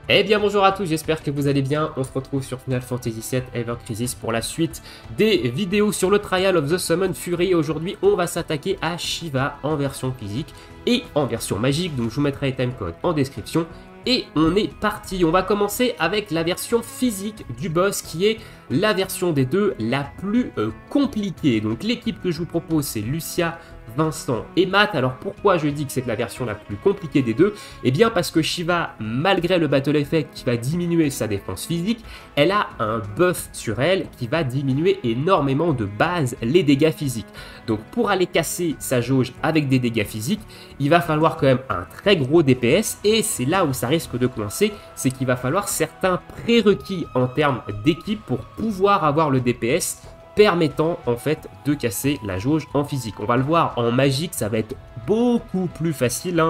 Eh bien bonjour à tous, j'espère que vous allez bien. On se retrouve sur Final Fantasy VII Ever Crisis pour la suite des vidéos sur le Trial of the Summon Fury. Aujourd'hui, on va s'attaquer à Shiva en version physique et en version magique. Donc je vous mettrai les timecodes en description. Et on est parti. On va commencer avec la version physique du boss qui est la version des deux la plus compliquée. Donc l'équipe que je vous propose, c'est Lucia, Vincent et Matt. Alors pourquoi je dis que c'est la version la plus compliquée des deux? Eh bien parce que Shiva, malgré le Battle Effect qui va diminuer sa défense physique, elle a un buff sur elle qui va diminuer énormément de base les dégâts physiques. Donc pour aller casser sa jauge avec des dégâts physiques, il va falloir quand même un très gros DPS, et c'est là où ça risque de coincer, c'est qu'il va falloir certains prérequis en termes d'équipe pour pouvoir avoir le DPS permettant en fait de casser la jauge en physique. On va le voir en magique, ça va être beaucoup plus facile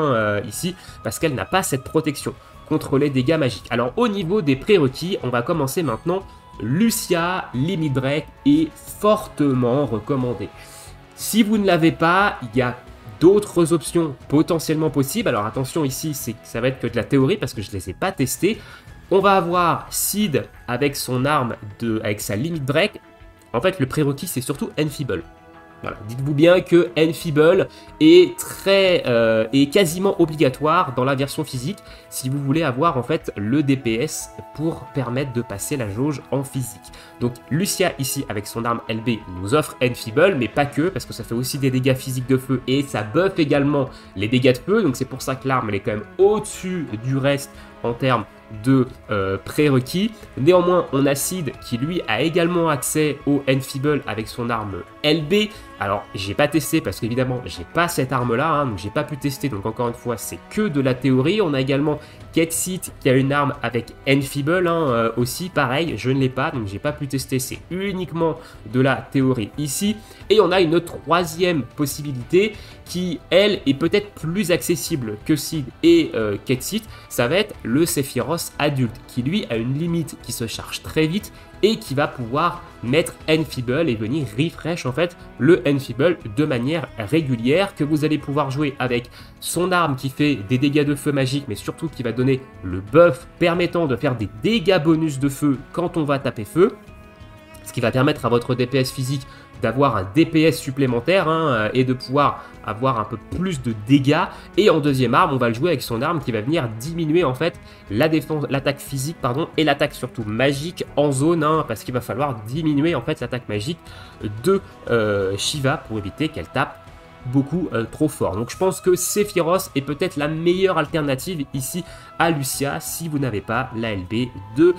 ici, parce qu'elle n'a pas cette protection contre les dégâts magiques. Alors au niveau des prérequis, on va commencer maintenant. Lucia, Limit Break est fortement recommandé. Si vous ne l'avez pas, il y a d'autres options potentiellement possibles. Alors attention ici, ça va être que de la théorie parce que je ne les ai pas testées. On va avoir Sid avec son arme, avec sa Limit Break. En fait, le prérequis, c'est surtout Enfeeble. Voilà. Dites-vous bien que Enfeeble est quasiment obligatoire dans la version physique si vous voulez avoir en fait le DPS pour permettre de passer la jauge en physique. Donc Lucia ici avec son arme LB nous offre Enfeeble, mais pas que, parce que ça fait aussi des dégâts physiques de feu et ça buff également les dégâts de feu, donc c'est pour ça que l'arme elle est quand même au-dessus du reste en termes de prérequis. Néanmoins, on a Sid qui lui a également accès au Enfeeble avec son arme LB. Alors, j'ai pas testé parce qu'évidemment, j'ai pas cette arme là, donc j'ai pas pu tester. Donc, encore une fois, c'est que de la théorie. On a également Ketsit qui a une arme avec Enfeeble aussi, pareil, je ne l'ai pas, donc j'ai pas pu tester. C'est uniquement de la théorie ici. Et on a une troisième possibilité qui, elle, est peut-être plus accessible que Sid et Ketsit. Ça va être le Sephiroth adulte qui, lui, a une limite qui se charge très vite et qui va pouvoir mettre Enfeeble et venir refresh en fait le Enfeeble de manière régulière, que vous allez pouvoir jouer avec son arme qui fait des dégâts de feu magique, mais surtout qui va donner le buff permettant de faire des dégâts bonus de feu quand on va taper feu, ce qui va permettre à votre DPS physique d'avoir un DPS supplémentaire et de pouvoir avoir un peu plus de dégâts. Et en deuxième arme, on va le jouer avec son arme qui va venir diminuer en fait la défense, l'attaque physique et l'attaque surtout magique en zone, parce qu'il va falloir diminuer en fait l'attaque magique de Shiva pour éviter qu'elle tape beaucoup trop fort. Donc je pense que Sephiroth est peut-être la meilleure alternative ici à Lucia si vous n'avez pas la LB de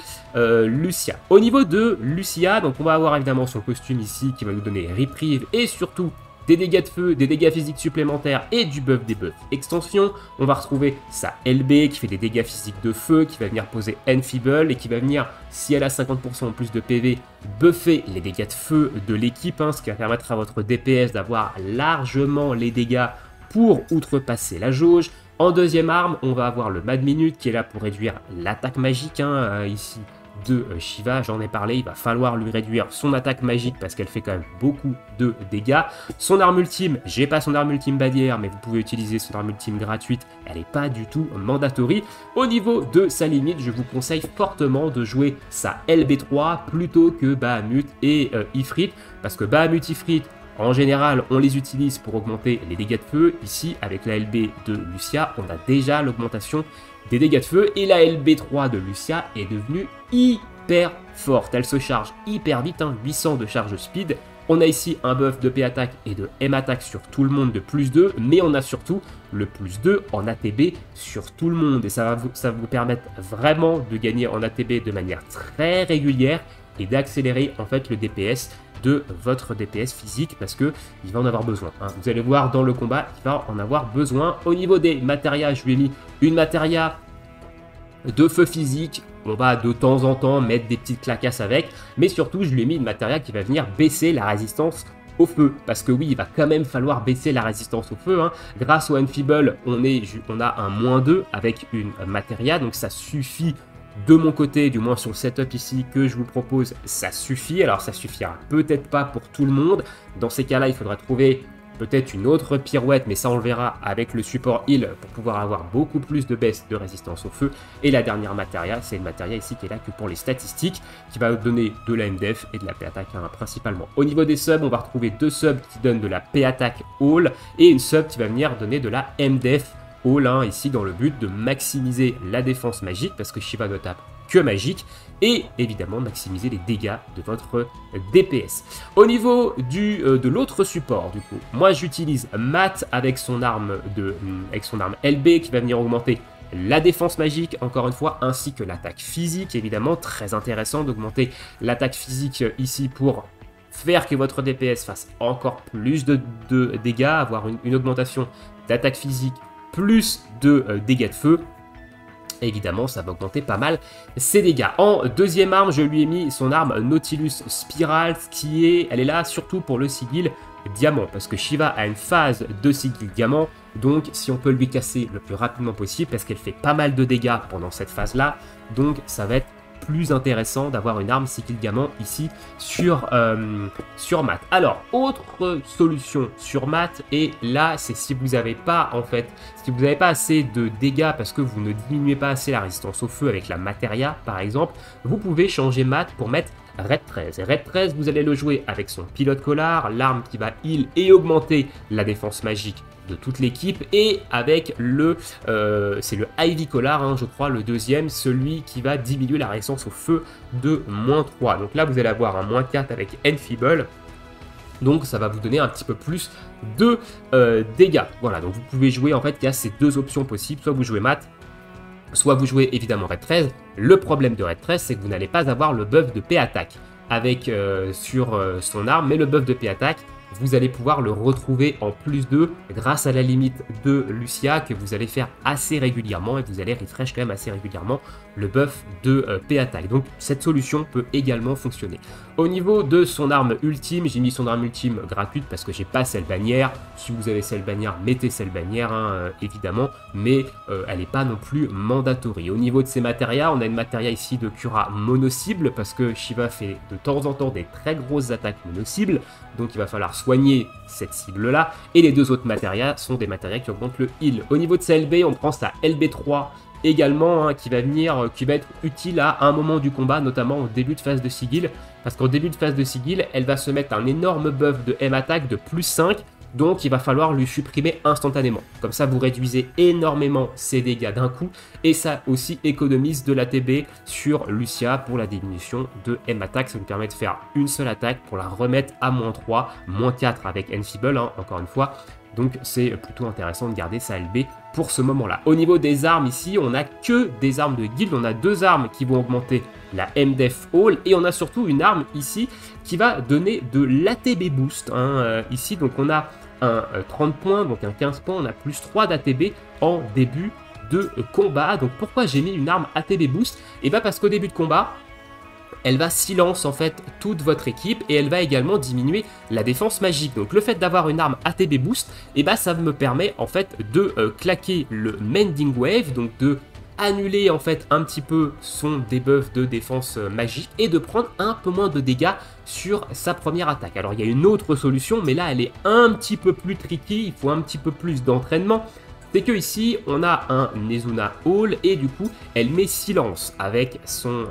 Lucia. Au niveau de Lucia, donc on va avoir évidemment son costume ici qui va nous donner Reprieve et surtout des dégâts de feu, des dégâts physiques supplémentaires et du buff des buffs extension. On va retrouver sa LB qui fait des dégâts physiques de feu, qui va venir poser Enfeeble et qui va venir, si elle a 50% en plus de PV, buffer les dégâts de feu de l'équipe, ce qui va permettre à votre DPS d'avoir largement les dégâts pour outrepasser la jauge. En deuxième arme, on va avoir le Mad Minute qui est là pour réduire l'attaque magique ici de Shiva, j'en ai parlé, il va falloir lui réduire son attaque magique parce qu'elle fait quand même beaucoup de dégâts. Son arme ultime, j'ai pas son arme ultime badière, mais vous pouvez utiliser son arme ultime gratuite, elle n'est pas du tout mandatory. Au niveau de sa limite, je vous conseille fortement de jouer sa LB3 plutôt que Bahamut et Ifrit, parce que Bahamut, Ifrit, en général, on les utilise pour augmenter les dégâts de feu. Ici, avec la LB de Lucia, on a déjà l'augmentation des dégâts de feu, et la LB3 de Lucia est devenue hyper forte. Elle se charge hyper vite, 800 de charge speed. On a ici un buff de P-Attack et de M-Attack sur tout le monde de plus 2, mais on a surtout le plus 2 en ATB sur tout le monde. Et ça va vous permettre vraiment de gagner en ATB de manière très régulière et d'accélérer en fait le DPS de votre DPS physique, parce que il va en avoir besoin. Vous allez voir dans le combat, il va en avoir besoin. Au niveau des matérias, je lui ai mis une matéria de feu physique. On va de temps en temps mettre des petites clacasses avec, mais surtout je lui ai mis une matéria qui va venir baisser la résistance au feu, parce que oui, il va quand même falloir baisser la résistance au feu. Grâce au Enfeeble, on a un -2 avec une matéria, donc ça suffit. De mon côté, du moins sur le setup ici que je vous propose, ça suffit. Alors ça suffira peut-être pas pour tout le monde. Dans ces cas-là, il faudra trouver peut-être une autre pirouette, mais ça on le verra avec le support heal pour pouvoir avoir beaucoup plus de baisse de résistance au feu. Et la dernière matéria, c'est une matéria ici qui est là que pour les statistiques, qui va donner de la MDF et de la P-Attack principalement. Au niveau des subs, on va retrouver deux subs qui donnent de la P-Attack all et une sub qui va venir donner de la MDF all, ici dans le but de maximiser la défense magique, parce que Shiva ne tape que magique, et évidemment maximiser les dégâts de votre DPS. Au niveau de l'autre support, du coup, moi j'utilise Matt avec son arme LB qui va venir augmenter la défense magique, encore une fois, ainsi que l'attaque physique, évidemment, très intéressant d'augmenter l'attaque physique ici pour faire que votre DPS fasse encore plus de dégâts, avoir une augmentation d'attaque physique plus de dégâts de feu. Évidemment, ça va augmenter pas mal ses dégâts. En deuxième arme, je lui ai mis son arme Nautilus Spiral, elle est là surtout pour le sigil diamant, parce que Shiva a une phase de sigil diamant, donc si on peut lui casser le plus rapidement possible, parce qu'elle fait pas mal de dégâts pendant cette phase-là, donc ça va être plus intéressant d'avoir une arme sigil diamant ici sur Matt. Alors, autre solution sur Matt, et là c'est si vous n'avez pas si vous n'avez pas assez de dégâts parce que vous ne diminuez pas assez la résistance au feu avec la matéria par exemple, vous pouvez changer Matt pour mettre Red 13. Et Red 13, vous allez le jouer avec son pilote collar, l'arme qui va heal et augmenter la défense magique de toute l'équipe, et avec c'est le Ivy Collar, je crois, le deuxième, celui qui va diminuer la résistance au feu de -3. Donc là, vous allez avoir un -4 avec Enfeeble. Donc ça va vous donner un petit peu plus de dégâts. Voilà, donc vous pouvez jouer, en fait, il y a ces deux options possibles. Soit vous jouez Matt, soit vous jouez évidemment Red 13. Le problème de Red 13, c'est que vous n'allez pas avoir le buff de P-Attack sur son arme, mais le buff de P-Attack, vous allez pouvoir le retrouver en plus de grâce à la limite de Lucia que vous allez faire assez régulièrement, et vous allez refresh quand même assez régulièrement le buff de P-Attack. Donc cette solution peut également fonctionner. Au niveau de son arme ultime, j'ai mis son arme ultime gratuite parce que j'ai pas celle bannière. Si vous avez celle bannière, mettez celle bannière évidemment, mais elle n'est pas non plus mandatory. Au niveau de ses matérias, on a une matéria ici de Cura mono-cible parce que Shiva fait de temps en temps des très grosses attaques mono-cibles, donc il va falloir soigner cette cible-là, et les deux autres matérias sont des matérias qui augmentent le heal. Au niveau de sa LB, on prend sa LB3 également, qui va être utile à un moment du combat, notamment au début de phase de sigil, parce qu'au début de phase de sigil, elle va se mettre un énorme buff de M-Attack de +5, donc il va falloir lui supprimer instantanément. Comme ça, vous réduisez énormément ses dégâts d'un coup, et ça aussi économise de l'ATB sur Lucia pour la diminution de M-Attack. Ça lui permet de faire une seule attaque pour la remettre à -3, -4 avec Enfeeble, encore une fois. Donc c'est plutôt intéressant de garder sa LB pour ce moment-là. Au niveau des armes ici, on n'a que des armes de guild. On a deux armes qui vont augmenter la MDF All, et on a surtout une arme ici qui va donner de l'ATB boost. Ici, donc on a un 30 points, donc un 15 points, on a +3 d'ATB en début de combat. Donc pourquoi j'ai mis une arme ATB boost? Et bien parce qu'au début de combat, elle va silence en fait toute votre équipe, et elle va également diminuer la défense magique. Donc le fait d'avoir une arme ATB boost, et ben ça me permet en fait de claquer le Mending Wave, donc de annuler en fait un petit peu son debuff de défense magique et de prendre un peu moins de dégâts sur sa première attaque. Alors il y a une autre solution, mais là elle est un petit peu plus tricky, il faut un petit peu plus d'entraînement. C'est que ici on a un Nezuna Hall, et du coup elle met silence avec son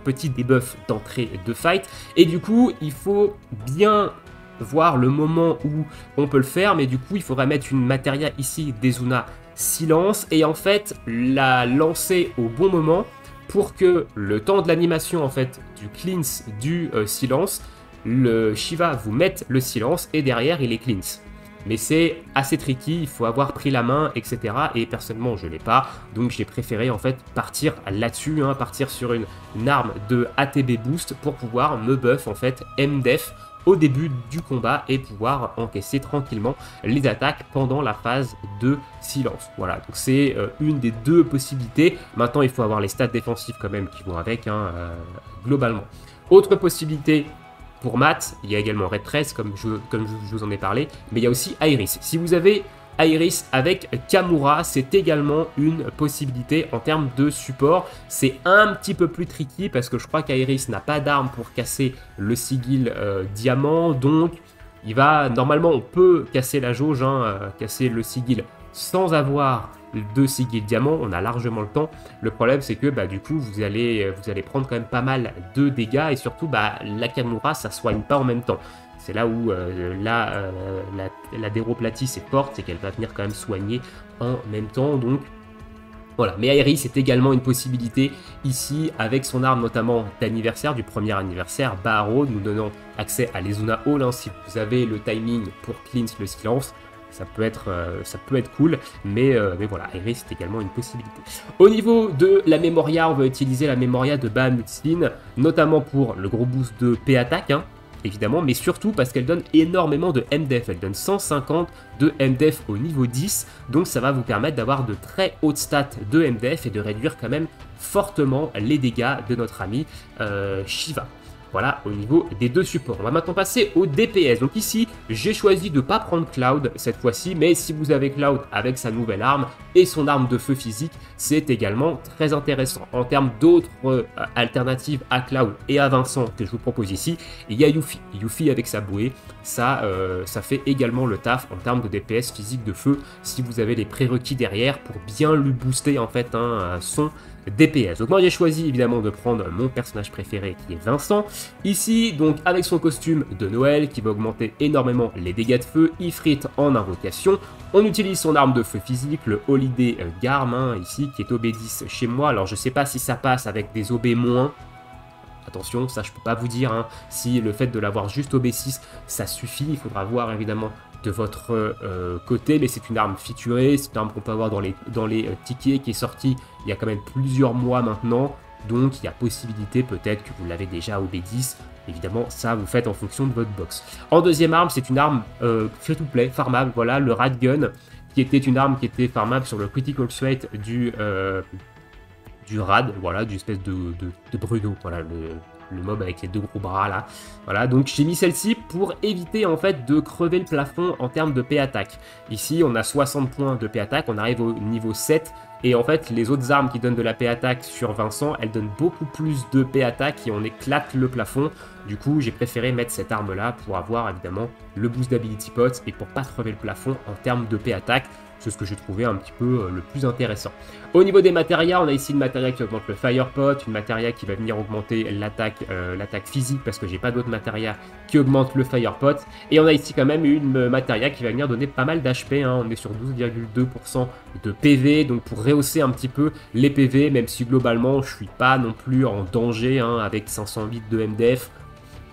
petit debuff d'entrée de fight, et du coup il faut bien voir le moment où on peut le faire, mais du coup il faudrait mettre une matéria ici Nezuna silence, et en fait la lancer au bon moment pour que le temps de l'animation en fait du cleanse du silence, le Shiva vous mette le silence et derrière il est cleanse. Mais c'est assez tricky, il faut avoir pris la main, etc. Et personnellement, je ne l'ai pas, donc j'ai préféré en fait partir là-dessus, partir sur une arme de ATB boost pour pouvoir me buff en fait MDef au début du combat et pouvoir encaisser tranquillement les attaques pendant la phase de silence. Voilà, donc c'est une des deux possibilités. Maintenant, il faut avoir les stats défensifs quand même qui vont avec, globalement. Autre possibilité pour Matt, il y a également Red 13 comme je vous en ai parlé, mais il y a aussi Iris. Si vous avez Iris avec Kamura, c'est également une possibilité en termes de support. C'est un petit peu plus tricky parce que je crois qu'Iris n'a pas d'arme pour casser le sigil diamant, donc Normalement, on peut casser la jauge, hein, casser le sigil sans avoir 2 sigils diamants, on a largement le temps. Le problème, c'est que du coup, vous allez prendre quand même pas mal de dégâts, et surtout, la Kamura, ça soigne pas en même temps. C'est là où la Déroplatis est forte, c'est qu'elle va venir quand même soigner en même temps, donc voilà. Mais Aeris est également une possibilité ici, avec son arme notamment d'anniversaire, du premier anniversaire, Baharro, nous donnant accès à l'Ezuna Hall, hein, si vous avez le timing pour cleanse le silence. Ça peut être cool, mais voilà, Aeris est également une possibilité. Au niveau de la Memoria, on va utiliser la Memoria de Bahamut-Sin, notamment pour le gros boost de P-Attack, hein, évidemment, mais surtout parce qu'elle donne énormément de MDF. Elle donne 150 de MDF au niveau 10, donc ça va vous permettre d'avoir de très hautes stats de MDF et de réduire quand même fortement les dégâts de notre ami Shiva. Voilà, au niveau des 2 supports. On va maintenant passer au DPS. Donc ici, j'ai choisi de ne pas prendre Cloud cette fois-ci, mais si vous avez Cloud avec sa nouvelle arme et son arme de feu physique, c'est également très intéressant. En termes d'autres alternatives à Cloud et à Vincent que je vous propose ici, il y a Yuffie. Yuffie avec sa bouée, ça fait également le taf en termes de DPS physique de feu, si vous avez les prérequis derrière pour bien lui booster en fait son DPS. Donc moi j'ai choisi évidemment de prendre mon personnage préféré qui est Vincent. Ici donc avec son costume de Noël qui va augmenter énormément les dégâts de feu, Ifrit en invocation. On utilise son arme de feu physique, le Holiday Garm, hein, ici qui est OB10 chez moi. Alors je sais pas si ça passe avec des OB-. Attention, ça je peux pas vous dire hein, si le fait de l'avoir juste OB6 ça suffit, il faudra voir évidemment de votre côté, mais c'est une arme featurée, c'est une arme qu'on peut avoir dans les tickets qui est sortie il y a quand même plusieurs mois maintenant, donc il y a possibilité peut-être que vous l'avez déjà OB10, évidemment ça vous faites en fonction de votre box. En deuxième arme, c'est une arme free-to-play, farmable, voilà, le Radgun, qui était une arme qui était farmable sur le critical rate du rad, voilà, d'une espèce de Bruno, voilà, le mob avec les 2 gros bras là. Voilà, donc j'ai mis celle-ci pour éviter en fait de crever le plafond en termes de P-Attack. Ici, on a 60 points de P-Attack, on arrive au niveau 7. Et en fait, les autres armes qui donnent de la P-Attack sur Vincent, elles donnent beaucoup plus de P-Attack et on éclate le plafond. Du coup, j'ai préféré mettre cette arme-là pour avoir évidemment le boost d'Ability Pot et pour pas crever le plafond en termes de P-Attack. C'est ce que j'ai trouvé un petit peu le plus intéressant. Au niveau des matérias, on a ici une matéria qui augmente le Fire Pot, une matéria qui va venir augmenter l'attaque physique parce que j'ai pas d'autres matéria qui augmente le Fire Pot. Et on a ici quand même une matéria qui va venir donner pas mal d'HP, hein. On est sur 12,2% de PV, donc pour rehausser un petit peu les PV, même si globalement je suis pas non plus en danger hein, avec 508 de MDF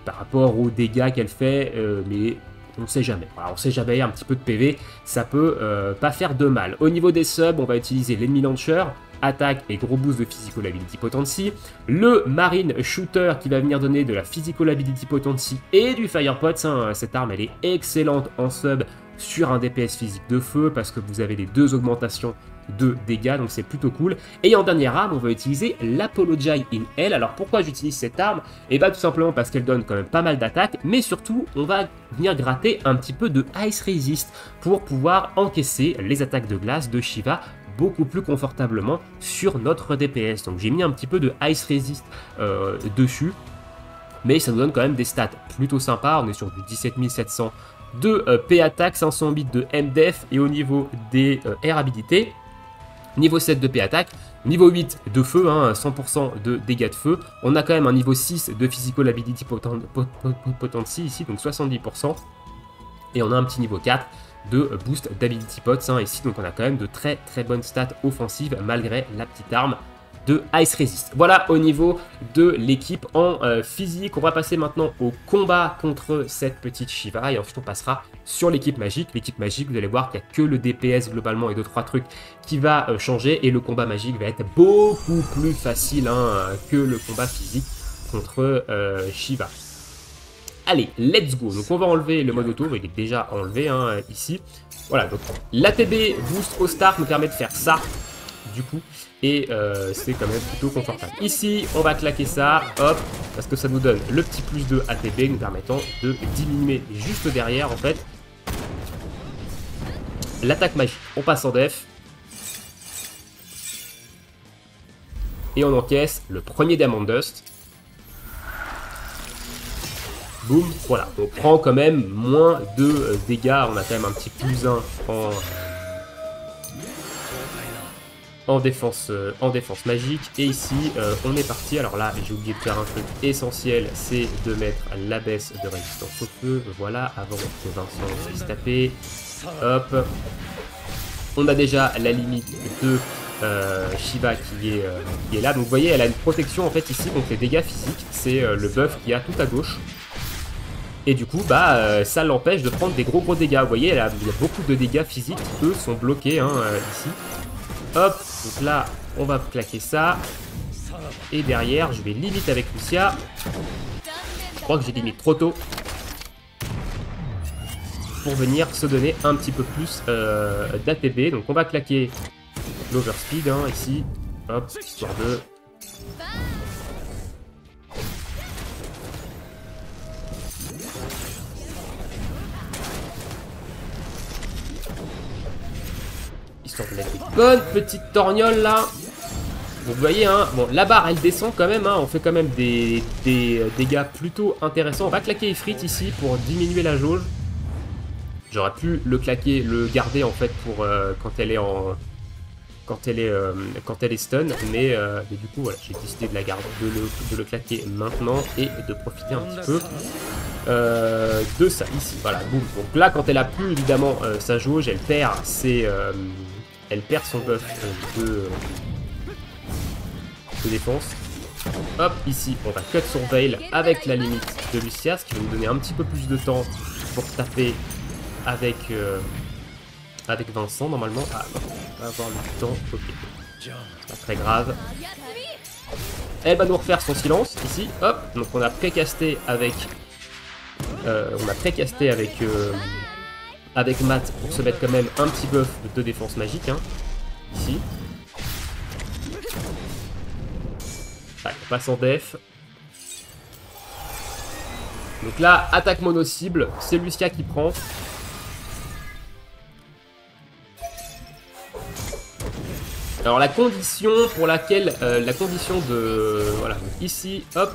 par rapport aux dégâts qu'elle fait, mais on ne sait jamais. Voilà, on ne sait jamais, un petit peu de PV, ça peut pas faire de mal. Au niveau des subs, on va utiliser l'Enemy Launcher, attaque et gros boost de Physical Ability Potency, le Marine Shooter qui va venir donner de la Physical Ability Potency et du Fire Pots. Hein. Cette arme, elle est excellente en sub sur un DPS physique de feu parce que vous avez les 2 augmentations de dégâts, donc c'est plutôt cool. Et en dernière arme, on va utiliser l'Apology in Hell. Alors pourquoi j'utilise cette arme? Et tout simplement parce qu'elle donne quand même pas mal d'attaques, mais surtout on va venir gratter un petit peu de Ice Resist pour pouvoir encaisser les attaques de glace de Shiva beaucoup plus confortablement sur notre DPS. Donc j'ai mis un petit peu de Ice Resist dessus, mais ça nous donne quand même des stats plutôt sympas. On est sur du 17 700 de P-Attack, 500 bits de MDF, et au niveau des air habilités, niveau 7 de P-Attack, niveau 8 de feu, hein, 100% de dégâts de feu. On a quand même un niveau 6 de Physical Ability Potency ici, donc 70%. Et on a un petit niveau 4 de boost d'Ability Pots hein, ici, donc on a quand même de très très bonnes stats offensives malgré la petite arme de Ice Resist. Voilà au niveau de l'équipe en physique. On va passer maintenant au combat contre cette petite Shiva et ensuite on passera sur l'équipe magique. L'équipe magique, vous allez voir qu'il n'y a que le DPS globalement et 2-3 trucs qui va changer et le combat magique va être beaucoup plus facile hein, que le combat physique contre Shiva. Allez, let's go. Donc on va enlever le mode auto, il est déjà enlevé hein, ici. Voilà, donc l'ATB boost au start me permet de faire ça du coup. Et c'est quand même plutôt confortable. Ici, on va claquer ça, hop, parce que ça nous donne le petit plus de ATB nous permettant de diminuer juste derrière, en fait, l'attaque magique. On passe en def. Et on encaisse le premier Diamond Dust. Boum, voilà. On prend quand même moins de dégâts. On a quand même un petit plus 1 en défense magique. Et ici, on est parti. Alors là, j'ai oublié de faire un truc essentiel, c'est de mettre la baisse de résistance au feu. Voilà, avant que Vincent puisse taper. Hop. On a déjà la limite de Shiva qui est là. Donc vous voyez, elle a une protection en fait ici contre les dégâts physiques. C'est le buff qu'il y a tout à gauche. Et du coup, ça l'empêche de prendre des gros dégâts. Vous voyez, il y a beaucoup de dégâts physiques qui, eux, sont bloqués ici. Hop, donc là, on va claquer ça. Et derrière, je vais limite avec Lucia. Je crois que j'ai limite trop tôt. Pour venir se donner un petit peu plus d'ATB. Donc on va claquer l'overspeed ici. Hop, histoire de... Histoire de mettre une bonne petite torgnole là. Donc vous voyez, bon, la barre elle descend quand même, on fait quand même des dégâts plutôt intéressants. On va claquer Ifrit ici pour diminuer la jauge. J'aurais pu le claquer, le garder en fait pour quand elle est stun, mais du coup voilà, j'ai décidé de la garder, de le claquer maintenant et de profiter un petit peu de ça ici. Voilà, boum. Donc là, quand elle a plus évidemment sa jauge, elle perd son buff de défense. Hop, ici, on va cut son veil avec la limite de Lucia, ce qui va nous donner un petit peu plus de temps pour taper avec Vincent, normalement. Ah, non, on va avoir le temps. Ok, pas très grave. Elle va nous refaire son silence, ici. Hop, donc on a pré-casté avec... avec Matt pour se mettre quand même un petit buff de défense magique, ici. Ouais, on passe en def. Donc là, attaque mono-cible, c'est Lucia qui prend. Alors la condition pour laquelle, voilà, ici, hop,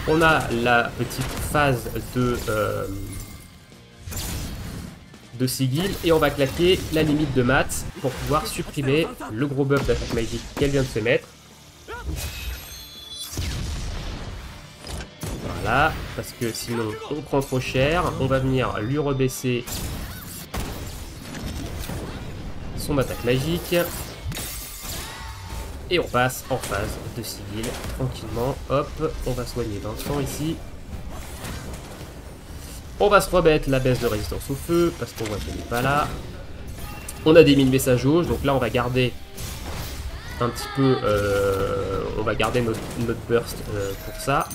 on a la petite phase de Sigil et on va claquer la limite de Matt pour pouvoir supprimer le gros buff d'attaque magique qu'elle vient de se mettre. Voilà, parce que sinon on prend trop cher. On va venir lui rebaisser son attaque magique. Et on passe en phase de Sigil tranquillement. Hop, on va soigner Vincent ici. On va se remettre la baisse de résistance au feu parce qu'on voit qu'elle n'est pas là. On a diminué sa jauge, donc là on va garder un petit peu, on va garder notre burst pour ça.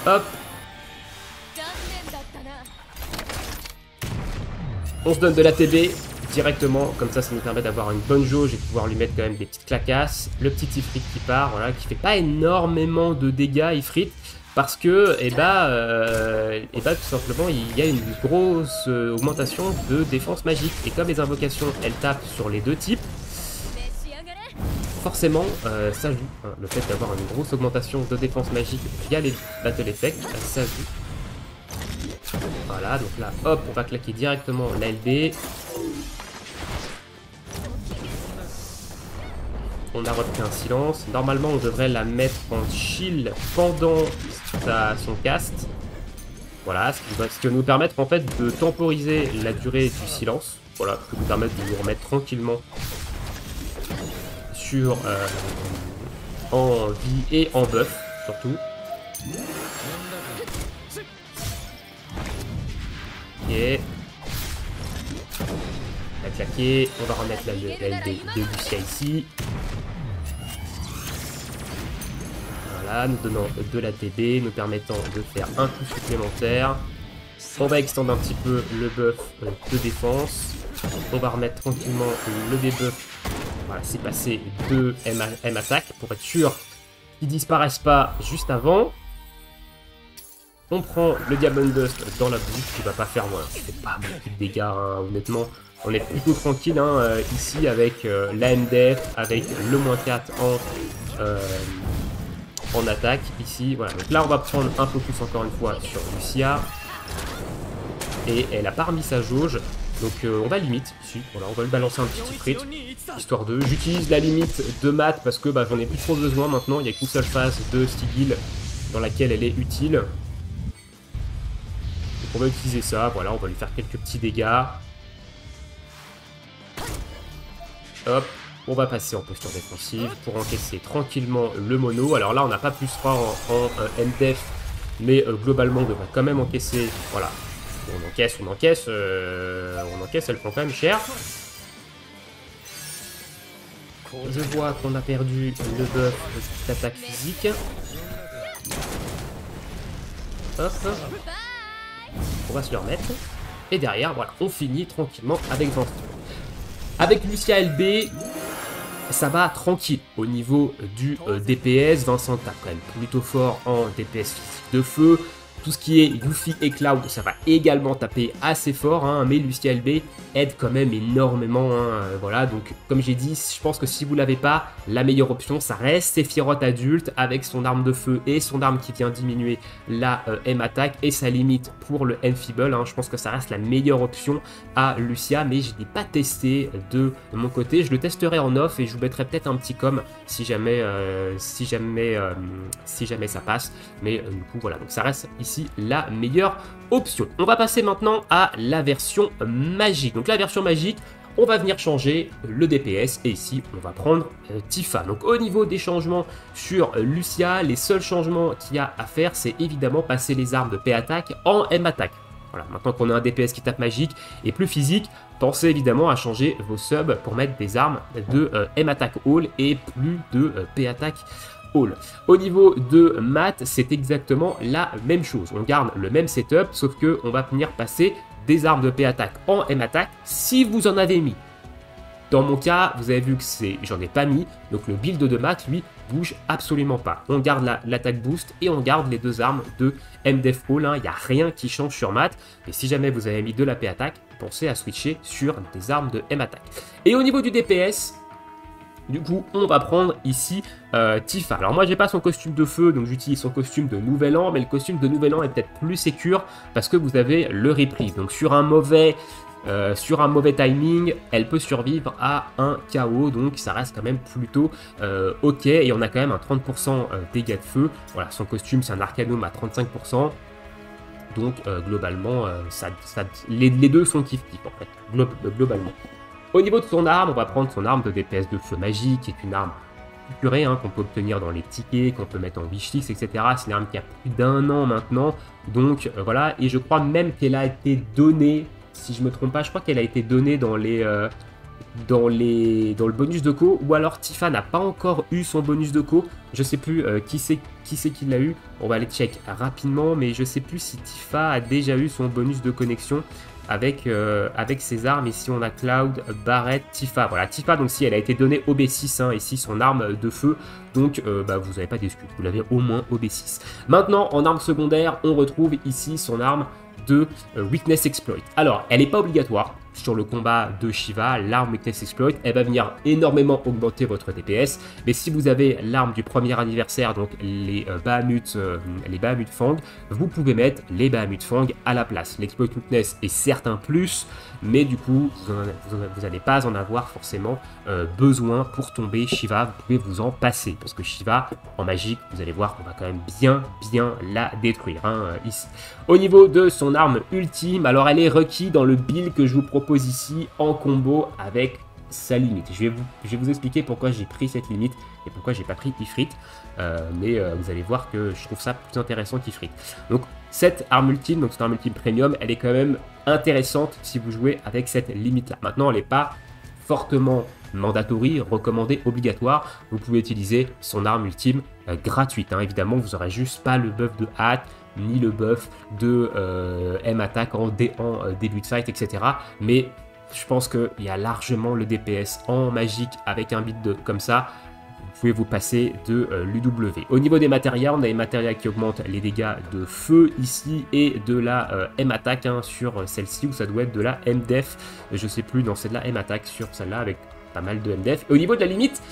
Hop. On se donne de l'ATB directement, comme ça nous permet d'avoir une bonne jauge et de pouvoir lui mettre quand même des petites claquasses. Le petit Ifrit qui part, voilà, qui fait pas énormément de dégâts Ifrit. Parce que, tout simplement, il y a une grosse augmentation de défense magique. Et comme les invocations, elles tapent sur les deux types, forcément, ça joue. Le fait d'avoir une grosse augmentation de défense magique via les battle effects, ça joue. Voilà, donc là, hop, on va claquer directement la LB. On a repris un silence. Normalement, on devrait la mettre en chill pendant son cast. Voilà, ce qui va nous permettre en fait de temporiser la durée du silence. Voilà, ce qui nous permettre de nous remettre tranquillement sur en vie et en buff surtout. Et on va claquer, on va remettre la LD de Lucia ici. Voilà, nous donnant de la TB, nous permettant de faire un coup supplémentaire. On va extendre un petit peu le buff de défense. On va remettre tranquillement le debuff. Voilà, c'est passé de M attaque pour être sûr qu'ils disparaissent pas juste avant. On prend le Diamond Dust dans la bouche, qui va pas faire moins. Qui fait pas beaucoup de dégâts, honnêtement. On est plutôt tranquille ici avec la MDF, avec le -4 en attaque ici. Voilà, donc là on va prendre un focus encore une fois sur Lucia. et elle a pas remis sa jauge. Donc on va limite ici, voilà, on va lui balancer un petit ifrit, histoire de... J'utilise la limite de maths parce que bah, j'en ai plus trop besoin maintenant, il n'y a qu'une seule phase de Sigil dans laquelle elle est utile. Donc on va utiliser ça, voilà, on va lui faire quelques petits dégâts. Hop, on va passer en posture défensive pour encaisser tranquillement le mono. Alors là on n'a pas plus 3 en MDF, mais globalement on devrait quand même encaisser, voilà. On encaisse, elle prend quand même cher. Je vois qu'on a perdu le buff d'attaque physique. Hop. On va se le remettre. Et derrière, voilà, on finit tranquillement avec Vincent. Avec Lucia LB, ça va tranquille au niveau du DPS. Vincent tape quand même plutôt fort en DPS physique de feu. Tout ce qui est Yuffie et Cloud, ça va également taper assez fort, hein, mais Lucia LB aide quand même énormément. Hein, voilà, donc comme j'ai dit, je pense que si vous l'avez pas, la meilleure option, ça reste Sephiroth adulte avec son arme de feu et son arme qui vient diminuer la M attaque et sa limite pour le Enfeeble. Hein, je pense que ça reste la meilleure option à Lucia, mais je ne l'ai pas testé de mon côté. Je le testerai en off et je vous mettrai peut-être un petit com si jamais ça passe. Mais du coup, voilà, donc ça reste ici la meilleure option. On va passer maintenant à la version magique. Donc la version magique, on va venir changer le DPS et ici on va prendre Tifa. Donc au niveau des changements sur Lucia, les seuls changements qu'il y a à faire, c'est évidemment passer les armes de P-Attack en M-Attack. Voilà, maintenant qu'on a un DPS qui tape magique et plus physique, pensez évidemment à changer vos subs pour mettre des armes de M-Attack All et plus de P-Attack All. Au niveau de maths, c'est exactement la même chose. On garde le même setup, sauf que on va venir passer des armes de P-Attack en M-Attack si vous en avez mis. Dans mon cas, vous avez vu que j'en ai pas mis, donc le build de maths, lui, bouge absolument pas. On garde l'attaque boost et on garde les deux armes de MDF All. Il n'y a rien qui change sur maths, mais si jamais vous avez mis de la P-Attack, pensez à switcher sur des armes de M-Attack. Et au niveau du DPS, du coup, on va prendre ici Tifa. Alors moi, j'ai pas son costume de feu, donc j'utilise son costume de Nouvel An, mais le costume de Nouvel An est peut-être plus sécure parce que vous avez le reprise. Donc sur un mauvais timing, elle peut survivre à un KO, donc ça reste quand même plutôt ok. Et on a quand même un 30% dégâts de feu. Voilà, son costume, c'est un Arcanum à 35%. Donc globalement, les deux sont kiff-kiff en fait, globalement. Au niveau de son arme, on va prendre son arme de DPS de feu magique, qui est une arme purée hein, qu'on peut obtenir dans les tickets, qu'on peut mettre en wishlist, etc. C'est une arme qui a plus d'1 an maintenant, donc voilà. Et je crois même qu'elle a été donnée, si je me trompe pas, je crois qu'elle a été donnée dans le bonus de co, ou alors Tifa n'a pas encore eu son bonus de co. Je sais plus qui c'est qui l'a eu. On va aller check rapidement, mais je sais plus si Tifa a déjà eu son bonus de connexion avec ses armes. Ici on a Cloud, Barrett, Tifa. Voilà, Tifa, donc si elle a été donnée au B6, hein, ici son arme de feu, donc vous n'avez pas d'excuse, vous l'avez au moins au B6. Maintenant, en arme secondaire, on retrouve ici son arme de Weakness Exploit. Alors, elle n'est pas obligatoire sur le combat de Shiva, l'arme Weakness Exploit, elle va venir énormément augmenter votre DPS, mais si vous avez l'arme du premier anniversaire, donc les Bahamut Fang, vous pouvez mettre les Bahamut Fang à la place. L'exploit Weakness est certes un plus, mais du coup, vous n'allez pas en avoir forcément besoin pour tomber Shiva, vous pouvez vous en passer, parce que Shiva, en magique, vous allez voir qu'on va quand même bien la détruire, hein, ici. Au niveau de son arme ultime, alors elle est requise dans le build que je vous propose ici en combo avec sa limite. Je vais vous expliquer pourquoi j'ai pris cette limite et pourquoi j'ai pas pris Ifrit, mais vous allez voir que je trouve ça plus intéressant qu'Ifrit. Donc cette arme ultime, donc cette arme ultime premium, elle est quand même intéressante si vous jouez avec cette limite là. Maintenant elle n'est pas fortement mandatory, recommandée, obligatoire. Vous pouvez utiliser son arme ultime gratuite, hein. Évidemment vous n'aurez juste pas le buff de hâte ni le buff de M-Attack en début de fight, etc. Mais je pense qu'il y a largement le DPS en magique avec un build comme ça. Vous pouvez vous passer de l'UW. Au niveau des matériaux, on a les matériaux qui augmentent les dégâts de feu ici et de la M-Attack, hein, sur celle-ci, où ça doit être de la MDF. Je sais plus, non, c'est de la M-Attack sur celle-là avec pas mal de MDF. Et au niveau de la limite,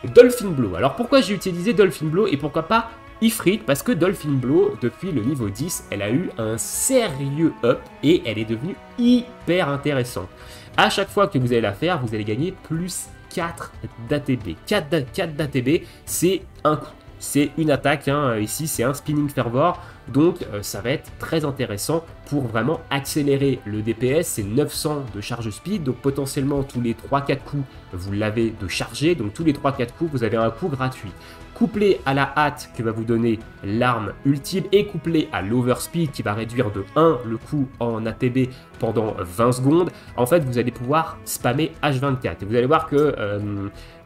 Dolphin Blow. Alors pourquoi j'ai utilisé Dolphin Blow et pourquoi pas Ifrit, parce que Dolphin Blow, depuis le niveau 10, elle a eu un sérieux up et elle est devenue hyper intéressante. À chaque fois que vous allez la faire, vous allez gagner plus 4 d'ATB. 4 d'ATB, c'est un coup. C'est une attaque, hein. Ici c'est un Spinning Fervor, donc ça va être très intéressant pour vraiment accélérer le DPS. C'est 900 de charge speed, donc potentiellement tous les 3-4 coups vous l'avez de charger, donc tous les 3-4 coups vous avez un coup gratuit. Couplé à la hâte que va vous donner l'arme ultime et couplé à l'overspeed qui va réduire de 1 le coup en ATB pendant 20 secondes, en fait vous allez pouvoir spammer H24. Et vous allez voir que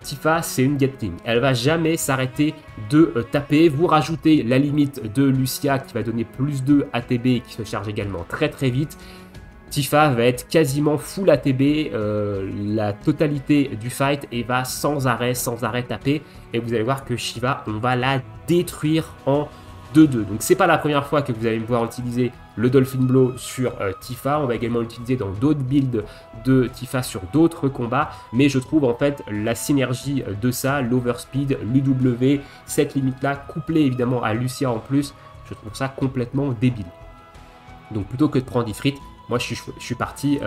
Tifa c'est une Gatling, elle va jamais s'arrêter de taper. Vous rajoutez la limite de Lucia qui va donner plus 2 ATB et qui se charge également très vite. Tifa va être quasiment full ATB la totalité du fight et va sans arrêt taper. Et vous allez voir que Shiva, on va la détruire en 2-2. Donc c'est pas la première fois que vous allez me voir utiliser le Dolphin Blow sur Tifa. On va également l'utiliser dans d'autres builds de Tifa sur d'autres combats. Mais je trouve en fait la synergie de ça, l'overspeed, l'UW, cette limite là, couplée évidemment à Lucia en plus, je trouve ça complètement débile. Donc plutôt que de prendre Ifrit, moi je suis parti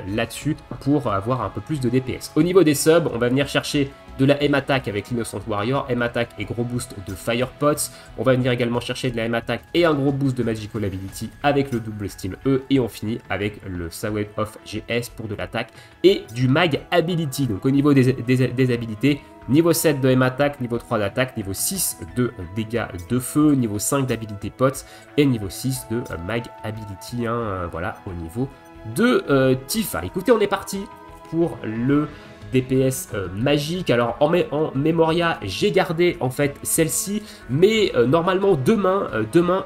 là-dessus pour avoir un peu plus de DPS. Au niveau des subs, on va venir chercher de la M-Attack avec l'Innocent Warrior, M-Attack et gros boost de Fire Pots. On va venir également chercher de la M-Attack et un gros boost de Magical Ability avec le double Steam E. Et on finit avec le Sawed of GS pour de l'attaque et du Mag Ability. Donc au niveau des habilités, niveau 7 de M-Attack, niveau 3 d'attaque, niveau 6 de dégâts de feu, niveau 5 d'habilité Pots et niveau 6 de Mag Ability. Voilà, au niveau de Tifa. Écoutez, on est parti pour le DPS magique. Alors en Memoria, j'ai gardé en fait celle-ci, mais normalement demain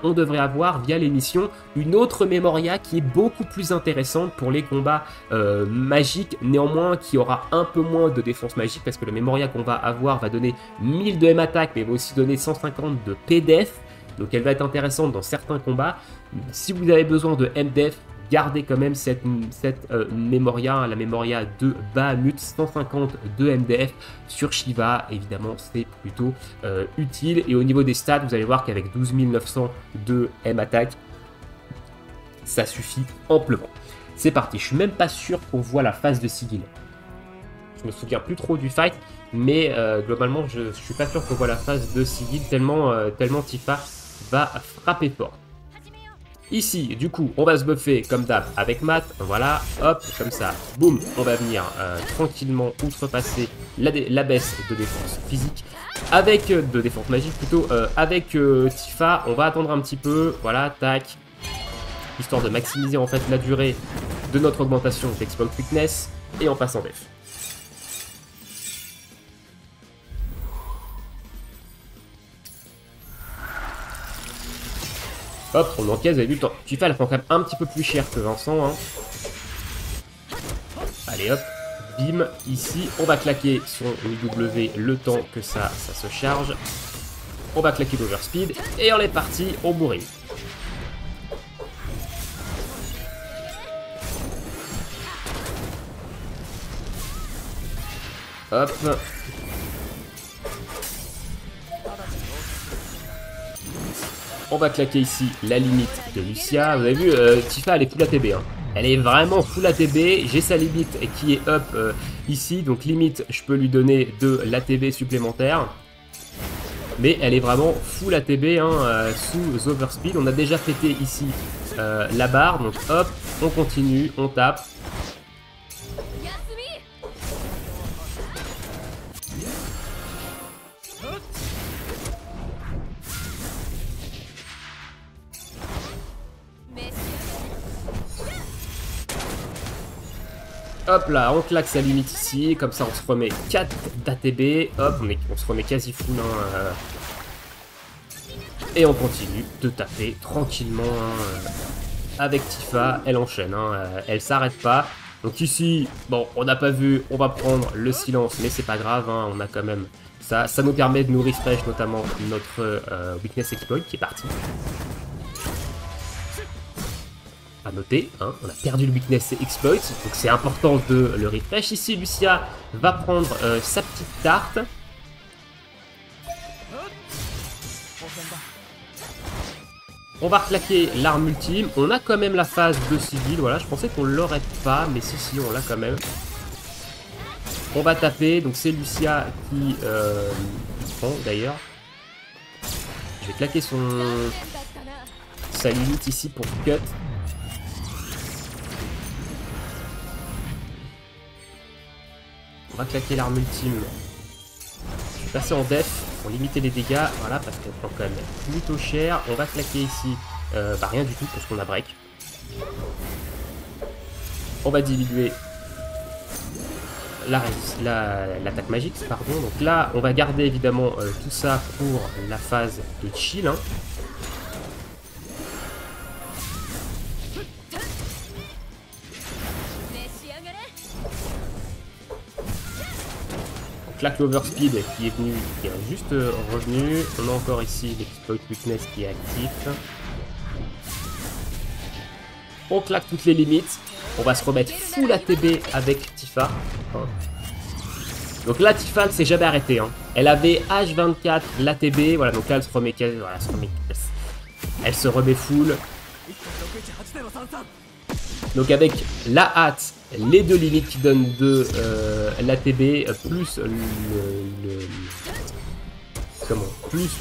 on devrait avoir via l'émission une autre Memoria qui est beaucoup plus intéressante pour les combats magiques, néanmoins qui aura un peu moins de défense magique parce que le Memoria qu'on va avoir va donner 1000 de M-Attack mais va aussi donner 150 de P-Def, donc elle va être intéressante dans certains combats. Si vous avez besoin de M-Def, gardez quand même cette Memoria, la Memoria de Bahamut, 150 de MDF sur Shiva, évidemment c'est plutôt utile. Et au niveau des stats, vous allez voir qu'avec 12 900 de M-Attack, ça suffit amplement. C'est parti, je suis même pas sûr qu'on voit la phase de Sigil. Je me souviens plus trop du fight, mais globalement je suis pas sûr qu'on voit la phase de Sigil tellement Tifa va frapper fort. Ici, du coup, on va se buffer comme d'hab avec Matt, voilà, hop, comme ça, boum, on va venir tranquillement outrepasser la baisse de défense physique, avec, de défense magique plutôt, avec Tifa, on va attendre un petit peu, voilà, tac, histoire de maximiser en fait la durée de notre augmentation d'Exploit Quickness, et on passe en def. Hop, on encaisse, vous avez vu le temps. Tifa, elle prend quand même un petit peu plus cher que Vincent. Allez hop, bim, ici, on va claquer son W le temps que ça se charge. On va claquer l'overspeed, et on est parti, on bourrine. Hop. On va claquer ici la limite de Lucia. Vous avez vu, Tifa elle est full ATB. Elle est vraiment full ATB. J'ai sa limite qui est up ici. Donc limite, je peux lui donner de l'ATB supplémentaire. Mais elle est vraiment full ATB sous overspeed. On a déjà pété ici la barre. Donc hop, on continue, on tape. Hop là, on claque sa limite ici, comme ça on se remet 4 d'ATB, hop, on se remet quasi full, et on continue de taper tranquillement avec Tifa, elle enchaîne, elle s'arrête pas. Donc ici, bon, on n'a pas vu, on va prendre le silence, mais c'est pas grave, on a quand même ça nous permet de nous refresh notamment notre Weakness Exploit qui est parti. À noter, on a perdu le Weakness Exploit, donc c'est important de le refresh. Ici, Lucia va prendre sa petite tarte. On va reclaquer l'arme ultime. On a quand même la phase de civil. Voilà, je pensais qu'on l'aurait pas, mais si, on l'a quand même. On va taper. Donc c'est Lucia qui prend d'ailleurs. Je vais claquer sa limite ici pour cut. On va claquer l'arme ultime. Je vais passer en def pour limiter les dégâts. Voilà, parce qu'elle prend quand même plutôt cher. On va claquer ici. Rien du tout parce qu'on a break. On va diminuer l'attaque magique, pardon. Donc là, on va garder évidemment tout ça pour la phase de chill. Hein. Donc là, l'overspeed qui est venu, qui est juste revenu. On a encore ici l'exploit weakness qui est actif. On claque toutes les limites. On va se remettre full ATB avec Tifa. Donc là, Tifa ne s'est jamais arrêtée. Hein. Elle avait H24 l'ATB. Voilà, donc là, elle se remet, voilà, elle se remet full. Donc avec la hâte, les deux limites qui donnent de l'ATB, plus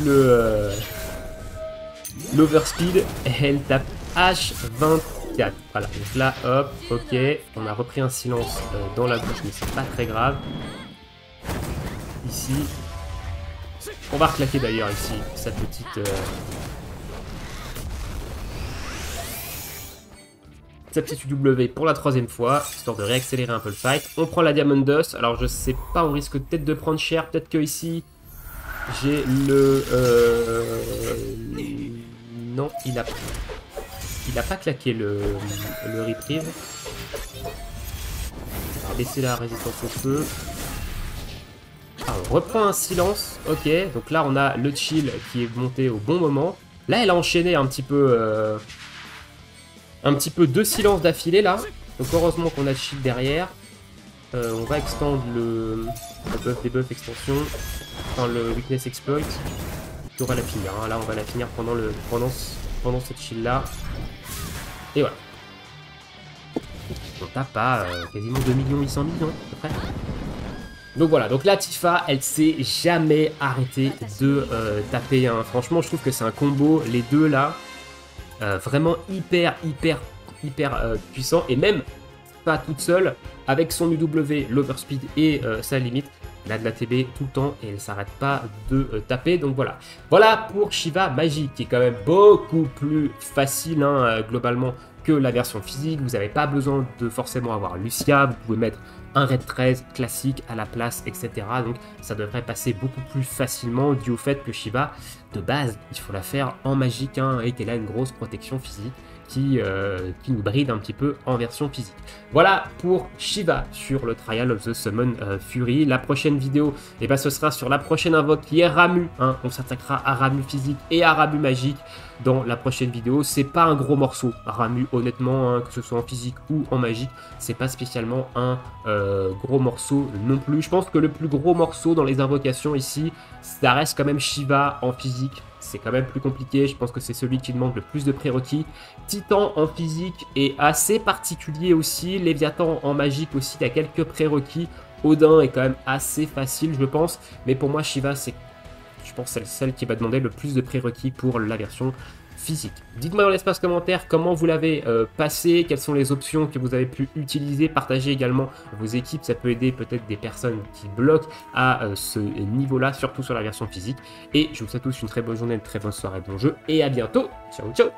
l'overspeed, elle tape H24. Voilà, donc là, hop, ok, on a repris un silence dans la bouche, mais c'est pas très grave. Ici, on va reclaquer d'ailleurs ici sa petite W pour la 3e fois, histoire de réaccélérer un peu le fight. On prend la Diamond Dust, alors je sais pas, on risque peut-être de prendre cher, peut-être que ici j'ai le... Non, il a pas claqué le reprieve. On va baisser la résistance au feu. Ah, on reprend un silence, ok, donc là on a le chill qui est monté au bon moment. Là elle a enchaîné un petit peu 2 silences d'affilée là. Donc heureusement qu'on a le shield derrière. On va extendre le buff debuff extension. Enfin le weakness exploit. On va la finir, hein. Là on va la finir pendant cette shield là. Et voilà. On tape à quasiment 2 800 000 à peu près. Donc voilà, donc là Tifa, elle s'est jamais arrêtée de taper. Hein. Franchement, je trouve que c'est un combo, les deux là, vraiment hyper puissant. Et même pas toute seule, avec son UW, l'overspeed et sa limite, elle a de la TB tout le temps et elle s'arrête pas de taper. Donc voilà. Voilà pour Shiva Magique, qui est quand même beaucoup plus facile hein, globalement que la version physique. Vous n'avez pas besoin de forcément avoir Lucia, vous pouvez mettre un raid 13 classique à la place, etc. Donc ça devrait passer beaucoup plus facilement dû au fait que Shiva, de base, il faut la faire en magique hein, et qu'elle a une grosse protection physique qui nous bride un petit peu en version physique. Voilà pour Shiva sur le Trial of the Summon Fury. La prochaine vidéo, eh ben, ce sera sur la prochaine invoque qui est Ramuh. Hein. On s'attaquera à Ramuh physique et à Ramuh magique dans la prochaine vidéo. C'est pas un gros morceau, Ramuh, honnêtement, hein, que ce soit en physique ou en magique, c'est pas spécialement un gros morceau non plus. Je pense que le plus gros morceau dans les invocations ici, ça reste quand même Shiva en physique. C'est quand même plus compliqué, je pense que c'est celui qui demande le plus de prérequis. Titan en physique est assez particulier aussi, Léviathan en magique aussi, il y a quelques prérequis. Odin est quand même assez facile je pense, mais pour moi Shiva c'est, je pense, celle qui va demander le plus de prérequis pour la version physique. Dites-moi dans l'espace commentaire comment vous l'avez passé, quelles sont les options que vous avez pu utiliser, partagez également vos équipes, ça peut aider peut-être des personnes qui bloquent à ce niveau-là, surtout sur la version physique. Et je vous souhaite tous une très bonne journée, une très bonne soirée, bon jeu, et à bientôt, ciao ciao.